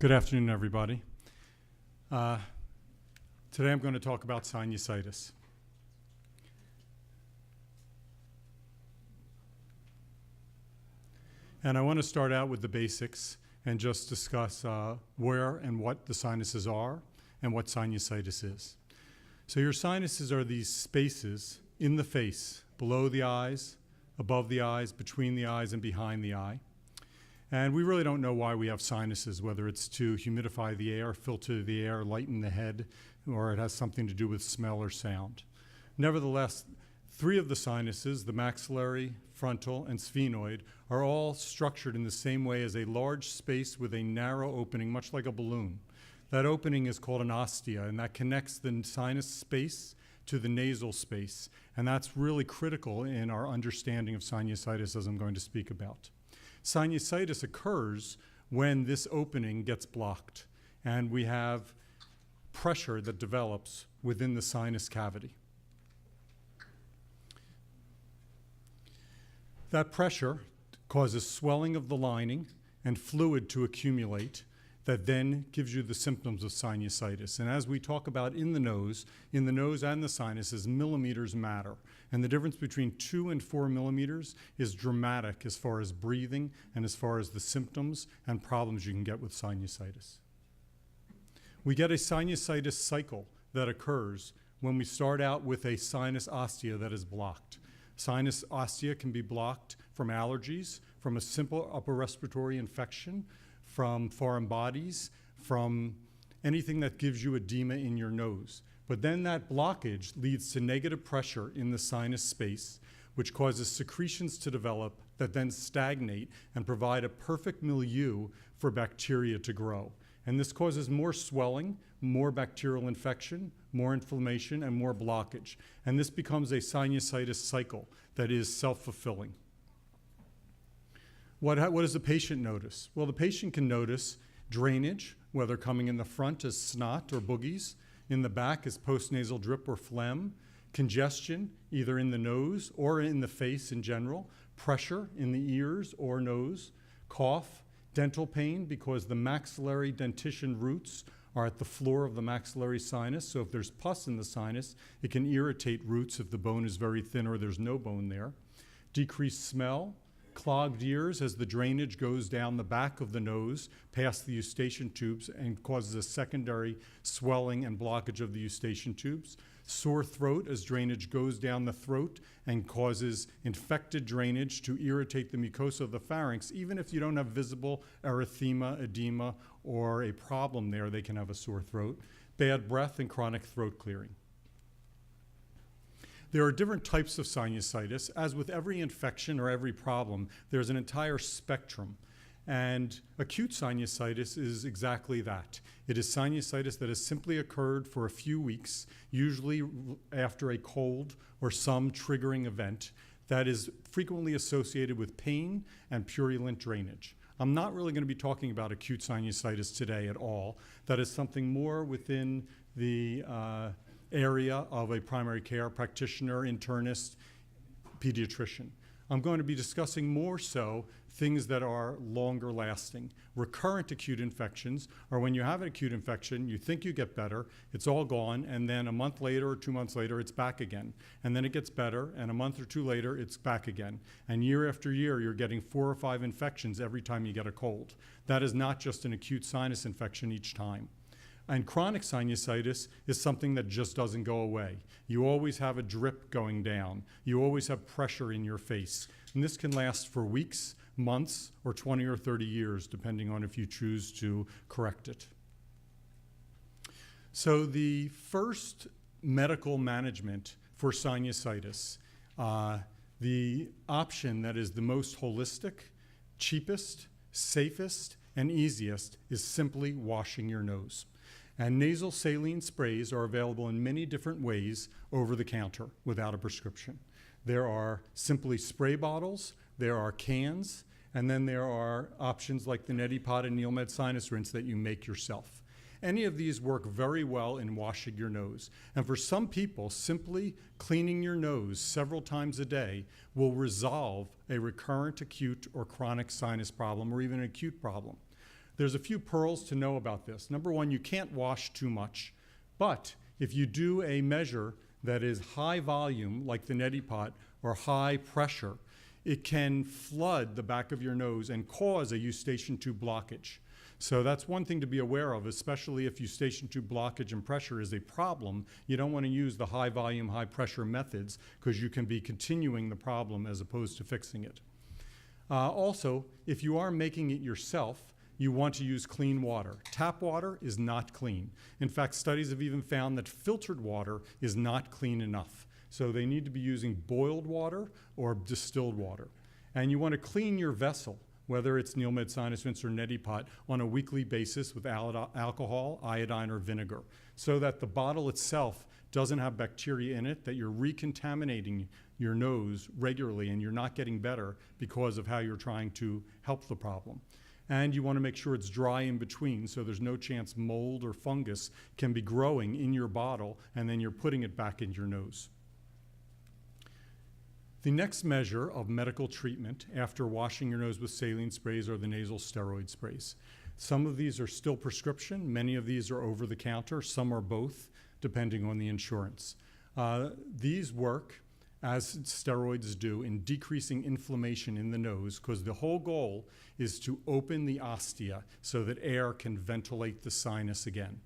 Good afternoon, everybody. Today I'm going to talk about sinusitis. And I want to start out with the basics and just discuss where and what the sinuses are and what sinusitis is. So your sinuses are these spaces in the face, below the eyes, above the eyes, between the eyes, and behind the eye. And we really don't know why we have sinuses, whether it's to humidify the air, filter the air, lighten the head, or it has something to do with smell or sound. Nevertheless, three of the sinuses, the maxillary, frontal, and sphenoid, are all structured in the same way as a large space with a narrow opening, much like a balloon. That opening is called an ostia, and that connects the sinus space to the nasal space. And that's really critical in our understanding of sinusitis, as I'm going to speak about. Sinusitis occurs when this opening gets blocked and we have pressure that develops within the sinus cavity. That pressure causes swelling of the lining and fluid to accumulate that then gives you the symptoms of sinusitis. And as we talk about in the nose and the sinuses, millimeters matter. And the difference between 2 and 4 millimeters is dramatic as far as breathing and as far as the symptoms and problems you can get with sinusitis. We get a sinusitis cycle that occurs when we start out with a sinus ostia that is blocked. Sinus ostia can be blocked from allergies, from a simple upper respiratory infection, from foreign bodies, from anything that gives you edema in your nose. But then that blockage leads to negative pressure in the sinus space, which causes secretions to develop that then stagnate and provide a perfect milieu for bacteria to grow. And this causes more swelling, more bacterial infection, more inflammation, and more blockage. And this becomes a sinusitis cycle that is self-fulfilling. What does the patient notice? Well, the patient can notice drainage, whether coming in the front as snot or boogies, in the back as postnasal drip or phlegm, congestion, either in the nose or in the face in general, pressure in the ears or nose, cough, dental pain because the maxillary dentition roots are at the floor of the maxillary sinus. So if there's pus in the sinus, it can irritate roots if the bone is very thin or there's no bone there. Decreased smell, clogged ears as the drainage goes down the back of the nose past the eustachian tubes and causes a secondary swelling and blockage of the eustachian tubes. Sore throat as drainage goes down the throat and causes infected drainage to irritate the mucosa of the pharynx. Even if you don't have visible erythema, edema, or a problem there, they can have a sore throat. Bad breath and chronic throat clearing. There are different types of sinusitis. As with every infection or every problem, there's an entire spectrum. And acute sinusitis is exactly that. It is sinusitis that has simply occurred for a few weeks, usually after a cold or some triggering event that is frequently associated with pain and purulent drainage. I'm not really going to be talking about acute sinusitis today at all. That is something more within the area of a primary care practitioner, internist, pediatrician. I'm going to be discussing more so things that are longer lasting. Recurrent acute infections are when you have an acute infection, you think you get better, it's all gone, and then a month later or 2 months later, it's back again. And then it gets better, and a month or two later, it's back again. And year after year, you're getting 4 or 5 infections every time you get a cold. That is not just an acute sinus infection each time. And chronic sinusitis is something that just doesn't go away. You always have a drip going down. You always have pressure in your face. And this can last for weeks, months, or 20 or 30 years, depending on if you choose to correct it. So the first medical management for sinusitis, the option that is the most holistic, cheapest, safest, and easiest is simply washing your nose. And nasal saline sprays are available in many different ways over the counter without a prescription. There are simply spray bottles, there are cans, and then there are options like the Neti Pot and Neilmed Sinus Rinse that you make yourself. Any of these work very well in washing your nose. And for some people, simply cleaning your nose several times a day will resolve a recurrent, acute, or chronic sinus problem, or even an acute problem. There's a few pearls to know about this. Number one, you can't wash too much, but if you do a measure that is high volume, like the neti pot, or high pressure, it can flood the back of your nose and cause a eustachian tube blockage. So that's one thing to be aware of, especially if eustachian tube blockage and pressure is a problem. You don't want to use the high volume, high pressure methods because you can be continuing the problem as opposed to fixing it. Also, if you are making it yourself, you want to use clean water. Tap water is not clean. In fact, studies have even found that filtered water is not clean enough. So they need to be using boiled water or distilled water. And you want to clean your vessel, whether it's NeilMed Sinus Rinse or neti pot, on a weekly basis with alcohol, iodine, or vinegar, so that the bottle itself doesn't have bacteria in it, that you're recontaminating your nose regularly and you're not getting better because of how you're trying to help the problem. And you want to make sure it's dry in between so there's no chance mold or fungus can be growing in your bottle and then you're putting it back in your nose. The next measure of medical treatment after washing your nose with saline sprays are the nasal steroid sprays. Some of these are still prescription, many of these are over the counter, some are both, depending on the insurance. These work, as steroids do, in decreasing inflammation in the nose, because the whole goal is to open the ostia so that air can ventilate the sinus again.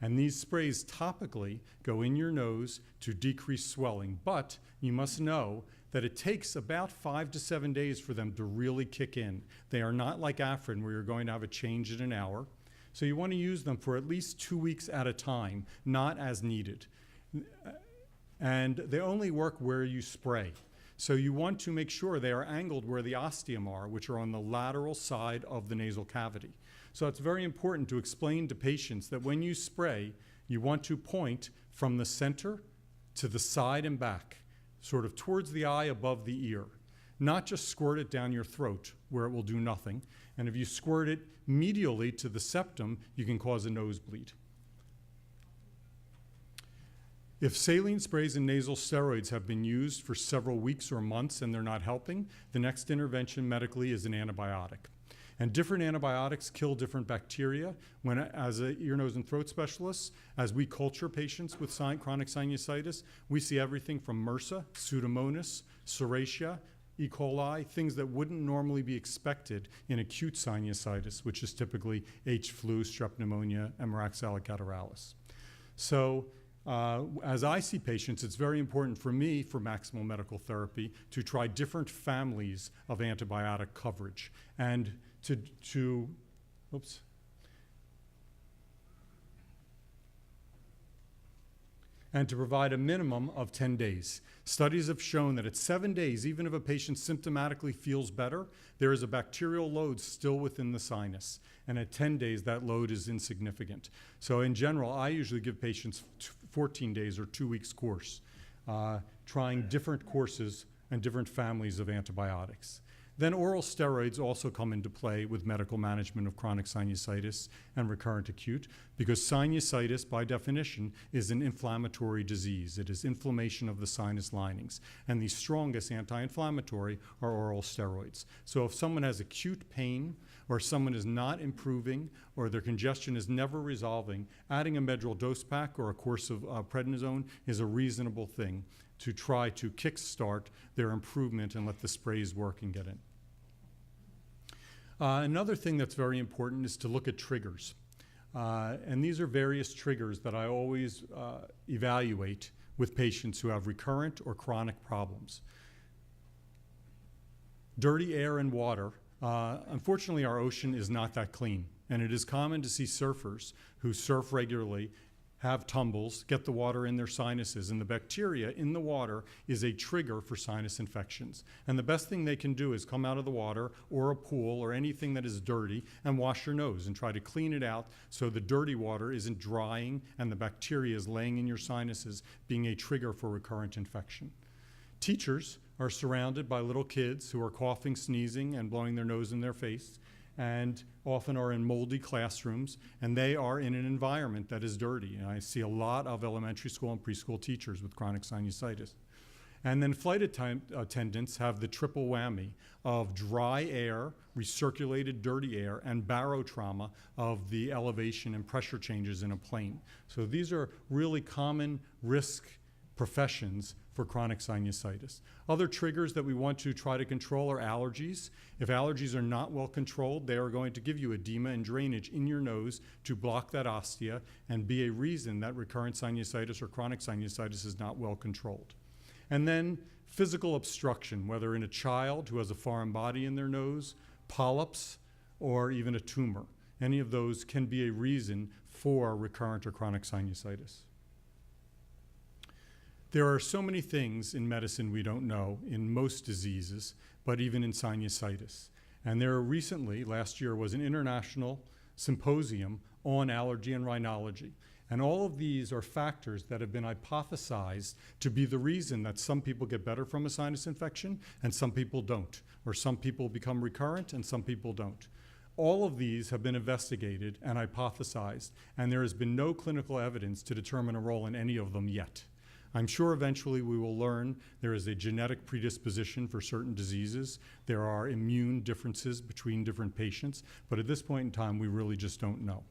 And these sprays topically go in your nose to decrease swelling, but you must know that it takes about 5 to 7 days for them to really kick in. They are not like Afrin, where you're going to have a change in an hour. So you want to use them for at least 2 weeks at a time, not as needed. And they only work where you spray. So you want to make sure they are angled where the ostium are, which are on the lateral side of the nasal cavity. So it's very important to explain to patients that when you spray, you want to point from the center to the side and back, sort of towards the eye above the ear. Not just squirt it down your throat where it will do nothing. And if you squirt it medially to the septum, you can cause a nosebleed. If saline sprays and nasal steroids have been used for several weeks or months and they're not helping, the next intervention medically is an antibiotic. And different antibiotics kill different bacteria. As a ear, nose, and throat specialist, as we culture patients with chronic sinusitis, we see everything from MRSA, Pseudomonas, Serratia, E. coli, things that wouldn't normally be expected in acute sinusitis, which is typically H. flu, strep pneumonia, and Moraxella catarrhalis. So as I see patients, it's very important for me, for maximal medical therapy, to try different families of antibiotic coverage and to provide a minimum of 10 days. Studies have shown that at 7 days, even if a patient symptomatically feels better, there is a bacterial load still within the sinus. And at 10 days, that load is insignificant. So in general, I usually give patients 14 days or 2 weeks course, trying different courses and different families of antibiotics. Then oral steroids also come into play with medical management of chronic sinusitis and recurrent acute, because sinusitis, by definition, is an inflammatory disease. It is inflammation of the sinus linings. And the strongest anti-inflammatory are oral steroids. So if someone has acute pain, or someone is not improving, or their congestion is never resolving, adding a Medrol dose pack or a course of prednisone is a reasonable thing to try to kickstart their improvement and let the sprays work and get in. Another thing that's very important is to look at triggers. And these are various triggers that I always evaluate with patients who have recurrent or chronic problems. Dirty air and water. Unfortunately, our ocean is not that clean. And it is common to see surfers who surf regularly, have tumbles, get the water in their sinuses, and the bacteria in the water is a trigger for sinus infections. And the best thing they can do is come out of the water or a pool or anything that is dirty and wash your nose and try to clean it out so the dirty water isn't drying and the bacteria is laying in your sinuses, being a trigger for recurrent infection. Teachers are surrounded by little kids who are coughing, sneezing, and blowing their nose in their face, and often are in moldy classrooms, and they are in an environment that is dirty. And I see a lot of elementary school and preschool teachers with chronic sinusitis. And then flight attendants have the triple whammy of dry air, recirculated dirty air, and barotrauma of the elevation and pressure changes in a plane. So these are really common risk professions for chronic sinusitis. Other triggers that we want to try to control are allergies. If allergies are not well controlled, they are going to give you edema and drainage in your nose to block that ostia and be a reason that recurrent sinusitis or chronic sinusitis is not well controlled. And then physical obstruction, whether in a child who has a foreign body in their nose, polyps, or even a tumor. Any of those can be a reason for recurrent or chronic sinusitis. There are so many things in medicine we don't know in most diseases, but even in sinusitis. And there recently, last year, was an international symposium on allergy and rhinology. And all of these are factors that have been hypothesized to be the reason that some people get better from a sinus infection and some people don't, or some people become recurrent and some people don't. All of these have been investigated and hypothesized, and there has been no clinical evidence to determine a role in any of them yet. I'm sure eventually we will learn there is a genetic predisposition for certain diseases. There are immune differences between different patients, but at this point in time, we really just don't know.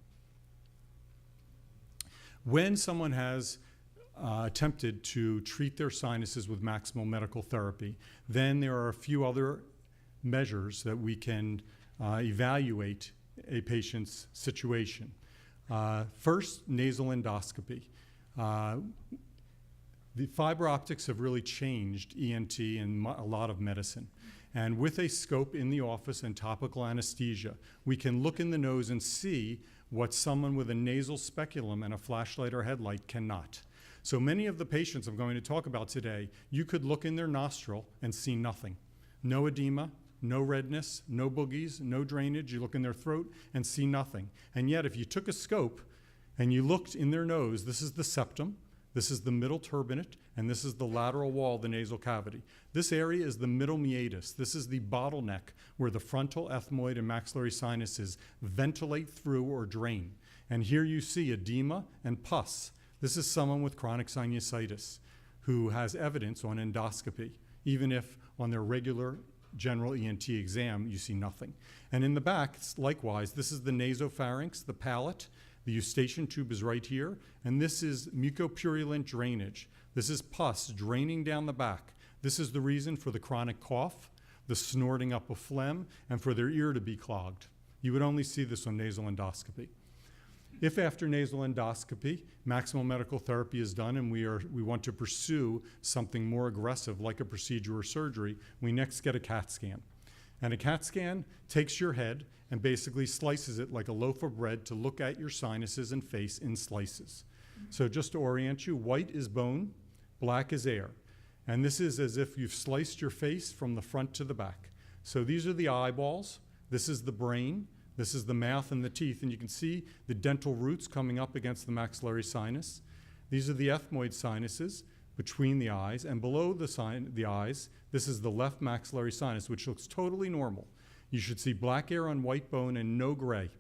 When someone has attempted to treat their sinuses with maximal medical therapy, then there are a few other measures that we can evaluate a patient's situation. First, nasal endoscopy. The fiber optics have really changed ENT and a lot of medicine. And with a scope in the office and topical anesthesia, we can look in the nose and see what someone with a nasal speculum and a flashlight or headlight cannot. So many of the patients I'm going to talk about today, you could look in their nostril and see nothing. No edema, no redness, no boogies, no drainage. You look in their throat and see nothing. And yet if you took a scope and you looked in their nose, this is the septum, this is the middle turbinate, and this is the lateral wall of the nasal cavity. This area is the middle meatus. This is the bottleneck where the frontal, ethmoid, and maxillary sinuses ventilate through or drain. And here you see edema and pus. This is someone with chronic sinusitis who has evidence on endoscopy, even if on their regular general ENT exam you see nothing. And in the back, likewise, this is the nasopharynx, the palate. The eustachian tube is right here, and this is mucopurulent drainage. This is pus draining down the back. This is the reason for the chronic cough, the snorting up of phlegm, and for their ear to be clogged. You would only see this on nasal endoscopy. If after nasal endoscopy, maximal medical therapy is done and we want to pursue something more aggressive like a procedure or surgery, we next get a CAT scan. And a CAT scan takes your head and basically slices it like a loaf of bread to look at your sinuses and face in slices. So just to orient you, white is bone, black is air. And this is as if you've sliced your face from the front to the back. So these are the eyeballs, this is the brain, this is the mouth and the teeth, and you can see the dental roots coming up against the maxillary sinus. These are the ethmoid sinuses between the eyes, and below the eyes, this is the left maxillary sinus, which looks totally normal. You should see black air on white bone and no gray.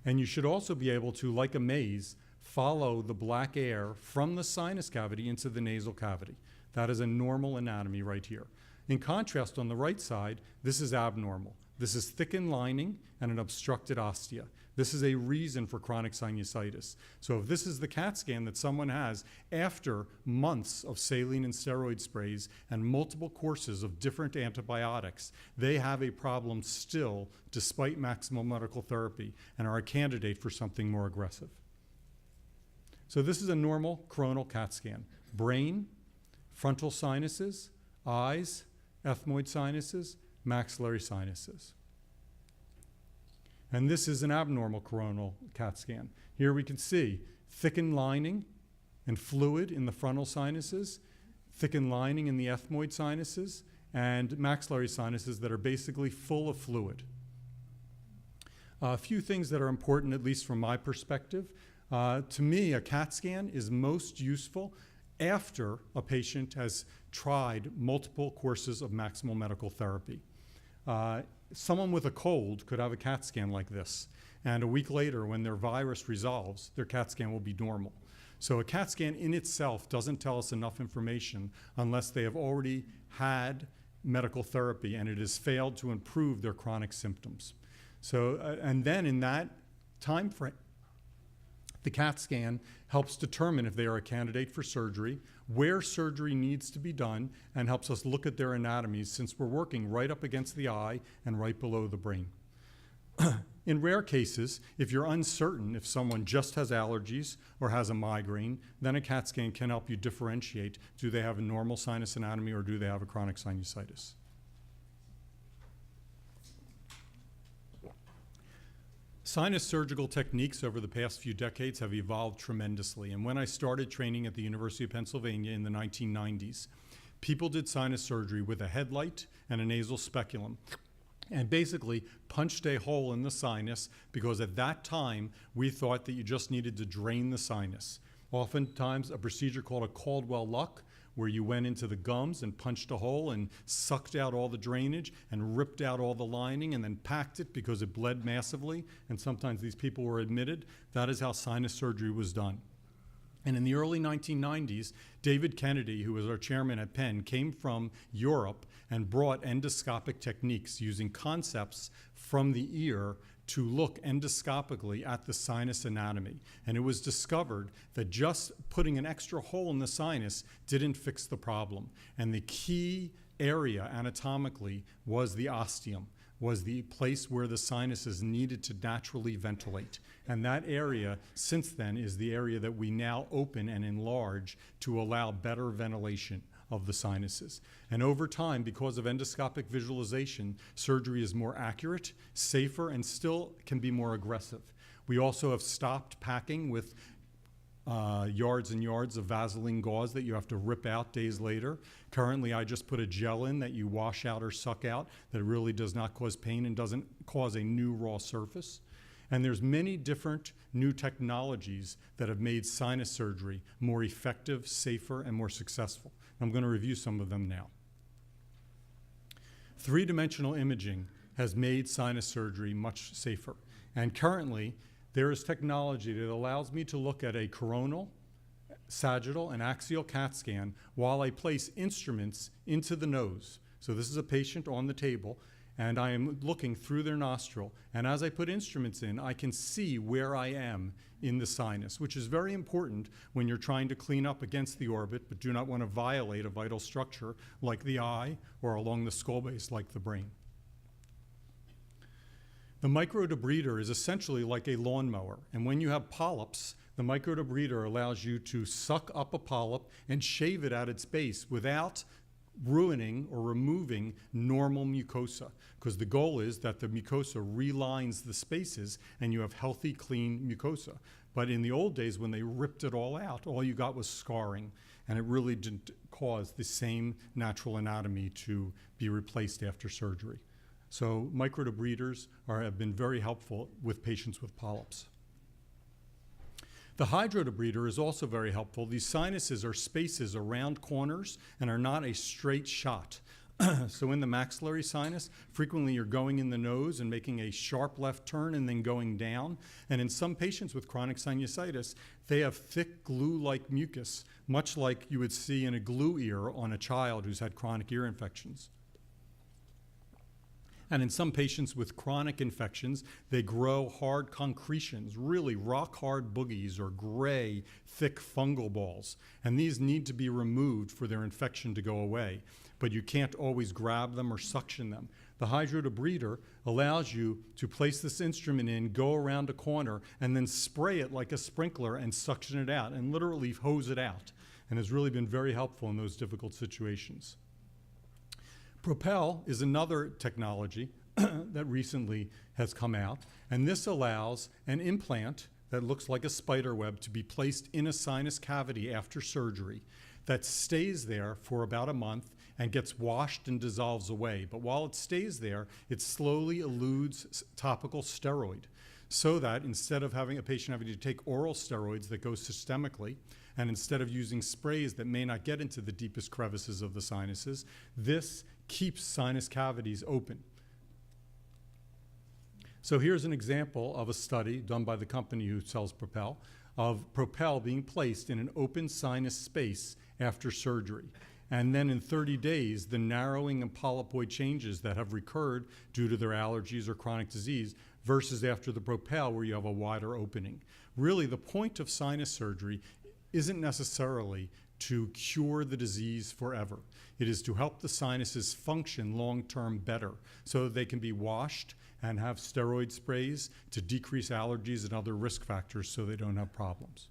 And you should also be able to, like a maze, follow the black air from the sinus cavity into the nasal cavity. That is a normal anatomy right here. In contrast, on the right side, this is abnormal. This is thickened lining and an obstructed ostia. This is a reason for chronic sinusitis. So if this is the CAT scan that someone has after months of saline and steroid sprays and multiple courses of different antibiotics, they have a problem still despite maximal medical therapy and are a candidate for something more aggressive. So this is a normal coronal CAT scan. Brain, frontal sinuses, eyes, ethmoid sinuses, maxillary sinuses. And this is an abnormal coronal CAT scan. Here we can see thickened lining and fluid in the frontal sinuses, thickened lining in the ethmoid sinuses, and maxillary sinuses that are basically full of fluid. A few things that are important, at least from my perspective. To me, a CAT scan is most useful after a patient has tried multiple courses of maximal medical therapy. Someone with a cold could have a CAT scan like this, and a week later, when their virus resolves, their CAT scan will be normal. So a CAT scan in itself doesn't tell us enough information unless they have already had medical therapy and it has failed to improve their chronic symptoms. So, and then in that time frame, the CAT scan helps determine if they are a candidate for surgery, where surgery needs to be done, and helps us look at their anatomies since we're working right up against the eye and right below the brain. In rare cases, if you're uncertain if someone just has allergies or has a migraine, then a CAT scan can help you differentiate, do they have a normal sinus anatomy or do they have a chronic sinusitis? Sinus surgical techniques over the past few decades have evolved tremendously. And when I started training at the University of Pennsylvania in the 1990s, people did sinus surgery with a headlight and a nasal speculum, and basically punched a hole in the sinus because at that time we thought that you just needed to drain the sinus. Oftentimes a procedure called a Caldwell-Luck, where you went into the gums and punched a hole and sucked out all the drainage and ripped out all the lining and then packed it because it bled massively, and sometimes these people were admitted. That is how sinus surgery was done. And in the early 1990s, David Kennedy, who was our chairman at Penn, came from Europe and brought endoscopic techniques using concepts from the ear to look endoscopically at the sinus anatomy. And it was discovered that just putting an extra hole in the sinus didn't fix the problem. And the key area anatomically was the ostium, was the place where the sinuses needed to naturally ventilate. And that area, since then, is the area that we now open and enlarge to allow better ventilation of the sinuses. And over time, because of endoscopic visualization, surgery is more accurate, safer, and still can be more aggressive. We also have stopped packing with yards and yards of Vaseline gauze that you have to rip out days later. Currently, I just put a gel in that you wash out or suck out that really does not cause pain and doesn't cause a new raw surface. And there's many different new technologies that have made sinus surgery more effective, safer, and more successful. I'm going to review some of them now. Three-dimensional imaging has made sinus surgery much safer. And currently, there is technology that allows me to look at a coronal, sagittal, and axial CAT scan while I place instruments into the nose. So this is a patient on the table, and I am looking through their nostril. And as I put instruments in, I can see where I am in the sinus, which is very important when you're trying to clean up against the orbit, but do not want to violate a vital structure like the eye or along the skull base like the brain. The Microdebrider is essentially like a lawnmower, and when you have polyps, the Microdebrider allows you to suck up a polyp and shave it at its base without ruining or removing normal mucosa, because the goal is that the mucosa relines the spaces and you have healthy, clean mucosa. But in the old days, when they ripped it all out, all you got was scarring, and it really didn't cause the same natural anatomy to be replaced after surgery. So microdebriders have been very helpful with patients with polyps. The Hydrodebrider is also very helpful. These sinuses are spaces around corners and are not a straight shot. So in the maxillary sinus, frequently you're going in the nose and making a sharp left turn and then going down. And in some patients with chronic sinusitis, they have thick glue-like mucus, much like you would see in a glue ear on a child who's had chronic ear infections. And in some patients with chronic infections, they grow hard concretions, really rock-hard boogies or gray, thick fungal balls. And these need to be removed for their infection to go away. But you can't always grab them or suction them. The Hydrodebrider allows you to place this instrument in, go around a corner, and then spray it like a sprinkler and suction it out, and literally hose it out. And has really been very helpful in those difficult situations. Propel is another technology that recently has come out, and this allows an implant that looks like a spider web to be placed in a sinus cavity after surgery that stays there for about a month and gets washed and dissolves away. But while it stays there, it slowly eludes topical steroid, so that instead of having a patient having to take oral steroids that go systemically, and instead of using sprays that may not get into the deepest crevices of the sinuses, this keeps sinus cavities open. So here's an example of a study done by the company who sells Propel, of Propel being placed in an open sinus space after surgery. And then in 30 days, the narrowing and polypoid changes that have recurred due to their allergies or chronic disease versus after the Propel where you have a wider opening. Really, the point of sinus surgery isn't necessarily to cure the disease forever. It is to help the sinuses function long-term better so that they can be washed and have steroid sprays to decrease allergies and other risk factors so they don't have problems.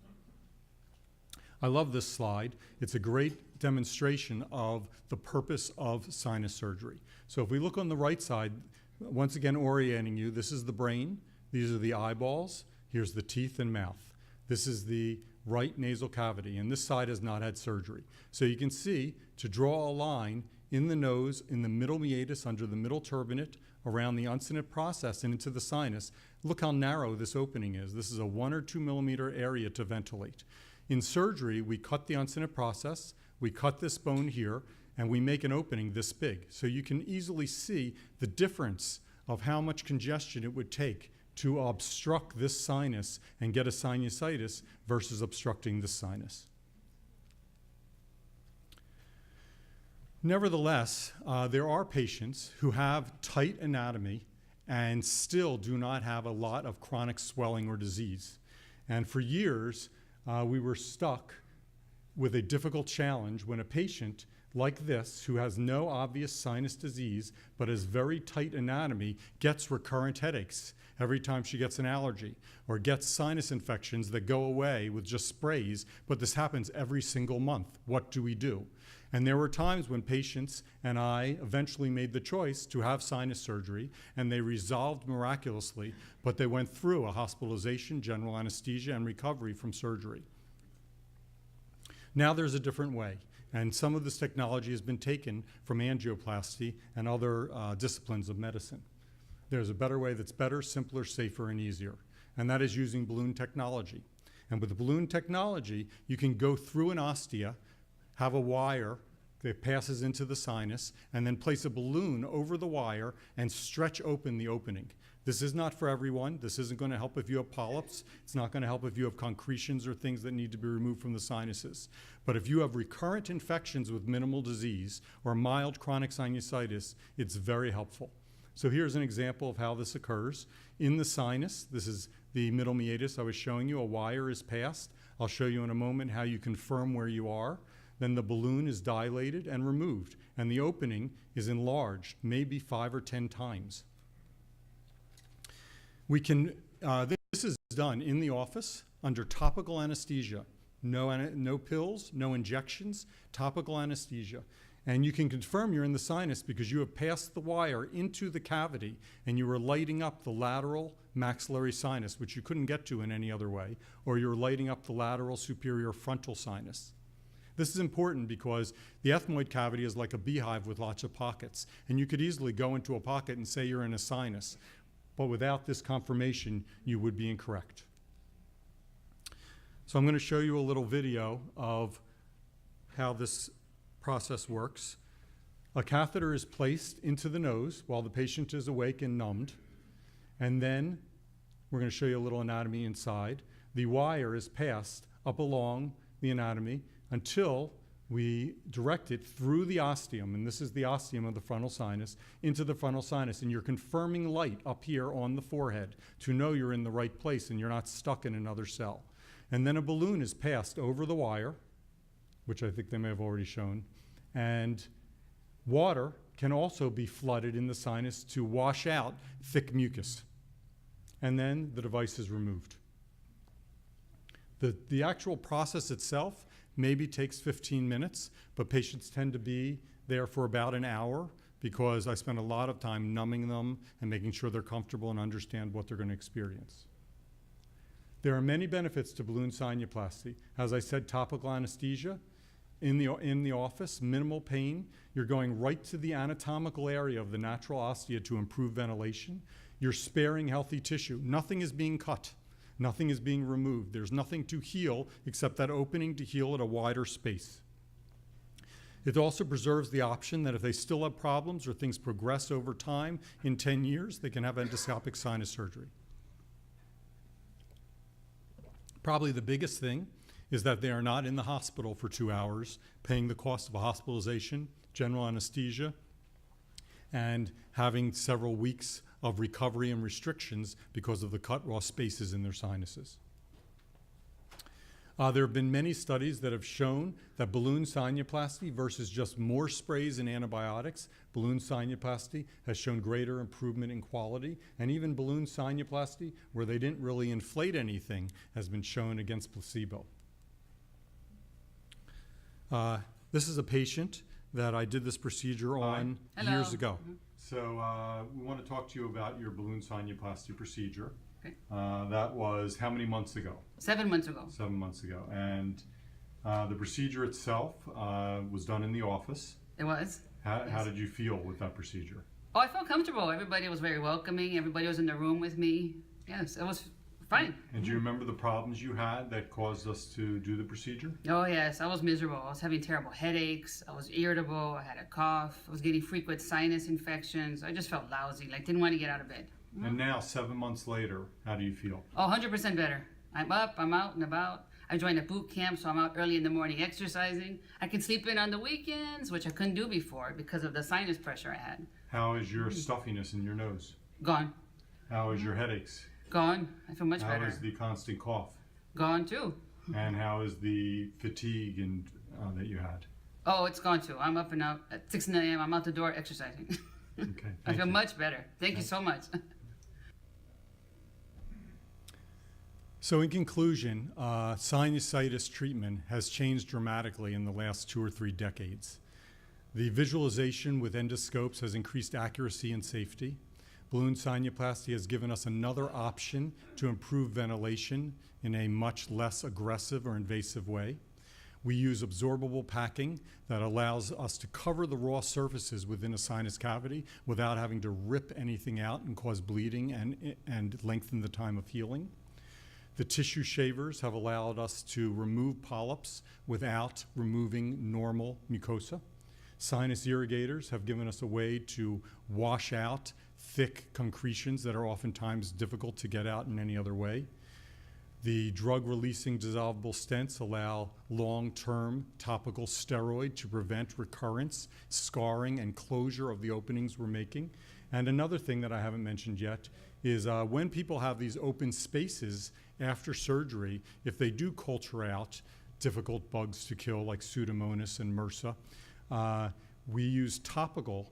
I love this slide. It's a great demonstration of the purpose of sinus surgery. So if we look on the right side, once again orienting you, this is the brain, these are the eyeballs, here's the teeth and mouth. This is the right nasal cavity, and this side has not had surgery. So you can see, to draw a line in the nose, in the middle meatus, under the middle turbinate, around the uncinate process and into the sinus, look how narrow this opening is. This is a 1 or 2 millimeter area to ventilate. In surgery, we cut the uncinate process, we cut this bone here, and we make an opening this big. So you can easily see the difference of how much congestion it would take to obstruct this sinus and get a sinusitis versus obstructing the sinus. Nevertheless, there are patients who have tight anatomy and still do not have a lot of chronic swelling or disease. And for years, we were stuck with a difficult challenge when a patient like this, who has no obvious sinus disease but has very tight anatomy, gets recurrent headaches every time she gets an allergy, or gets sinus infections that go away with just sprays, but this happens every single month. What do we do? And there were times when patients and I eventually made the choice to have sinus surgery, and they resolved miraculously, but they went through a hospitalization, general anesthesia, and recovery from surgery. Now there's a different way, and some of this technology has been taken from angioplasty and other disciplines of medicine. There's a better way that's better, simpler, safer, and easier, and that is using balloon technology. And with the balloon technology, you can go through an ostia, have a wire that passes into the sinus, and then place a balloon over the wire and stretch open the opening. This is not for everyone. This isn't going to help if you have polyps. It's not going to help if you have concretions or things that need to be removed from the sinuses. But if you have recurrent infections with minimal disease or mild chronic sinusitis, it's very helpful. So here's an example of how this occurs. In the sinus, this is the middle meatus I was showing you. A wire is passed. I'll show you in a moment how you confirm where you are. Then the balloon is dilated and removed, and the opening is enlarged, maybe 5 or 10 times. We can, this is done in the office under topical anesthesia. No pills, no injections, topical anesthesia. And you can confirm you're in the sinus because you have passed the wire into the cavity and you are lighting up the lateral maxillary sinus, which you couldn't get to in any other way, or you're lighting up the lateral superior frontal sinus. This is important because the ethmoid cavity is like a beehive with lots of pockets, and you could easily go into a pocket and say you're in a sinus, but without this confirmation, you would be incorrect. So I'm going to show you a little video of how this process works. A catheter is placed into the nose while the patient is awake and numbed, and then we're going to show you a little anatomy inside. The wire is passed up along the anatomy until we direct it through the ostium, and this is the ostium of the frontal sinus, into the frontal sinus, and you're confirming light up here on the forehead to know you're in the right place and you're not stuck in another cell. And then a balloon is passed over the wire, which I think they may have already shown, and water can also be flooded in the sinus to wash out thick mucus. And then the device is removed. The actual process itself maybe takes 15 minutes, but patients tend to be there for about an hour because I spend a lot of time numbing them and making sure they're comfortable and understand what they're going to experience. There are many benefits to balloon sinuplasty. As I said, topical anesthesia in the office, minimal pain. You're going right to the anatomical area of the natural ostia to improve ventilation. You're sparing healthy tissue. Nothing is being cut. Nothing is being removed. There's nothing to heal except that opening to heal at a wider space. It also preserves the option that if they still have problems or things progress over time in 10 years, they can have endoscopic sinus surgery. Probably the biggest thing is that they are not in the hospital for 2 hours, paying the cost of a hospitalization, general anesthesia, and having several weeks of recovery and restrictions because of the cut raw spaces in their sinuses. There have been many studies that have shown that balloon sinuplasty versus just more sprays and antibiotics, balloon sinuplasty has shown greater improvement in quality, and even balloon sinuplasty, where they didn't really inflate anything, has been shown against placebo. This is a patient that I did this procedure on years ago. So we want to talk to you about your balloon sinuplasty procedure. Okay. That was how many months ago? 7 months ago. 7 months ago. And the procedure itself was done in the office. It was. How did you feel with that procedure? Oh, I felt comfortable. Everybody was very welcoming. Everybody was in the room with me. Yes, it was fine. And do you remember the problems you had that caused us to do the procedure? Oh, yes. I was miserable. I was having terrible headaches. I was irritable. I had a cough. I was getting frequent sinus infections. I just felt lousy, like didn't want to get out of bed. And now, 7 months later, how do you feel? Oh, 100% better. I'm up, I'm out and about. I joined a boot camp, so I'm out early in the morning exercising. I can sleep in on the weekends, which I couldn't do before because of the sinus pressure I had. How is your stuffiness in your nose? Gone. How is your headaches? Gone. I feel much better. How is the constant cough? Gone too. And how is the fatigue that you had? Oh, it's gone too. I'm up and out at 6 a.m. I'm out the door exercising. Okay. I feel much better. Thank you so much. So in conclusion, sinusitis treatment has changed dramatically in the last 2 or 3 decades. The visualization with endoscopes has increased accuracy and safety. Balloon sinuplasty has given us another option to improve ventilation in a much less aggressive or invasive way. We use absorbable packing that allows us to cover the raw surfaces within a sinus cavity without having to rip anything out and cause bleeding and lengthen the time of healing. The tissue shavers have allowed us to remove polyps without removing normal mucosa. Sinus irrigators have given us a way to wash out thick concretions that are oftentimes difficult to get out in any other way. The drug-releasing dissolvable stents allow long-term topical steroid to prevent recurrence, scarring, and closure of the openings we're making. And another thing that I haven't mentioned yet is when people have these open spaces after surgery, if they do culture out difficult bugs to kill like Pseudomonas and MRSA, we use topical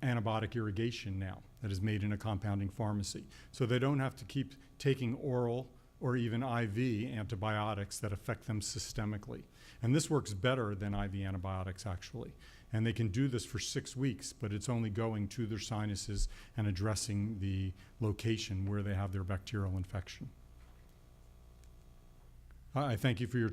antibiotic irrigation now that is made in a compounding pharmacy. So they don't have to keep taking oral or even IV antibiotics that affect them systemically. And this works better than IV antibiotics actually. And they can do this for 6 weeks, but it's only going to their sinuses and addressing the location where they have their bacterial infection. I thank you for your time.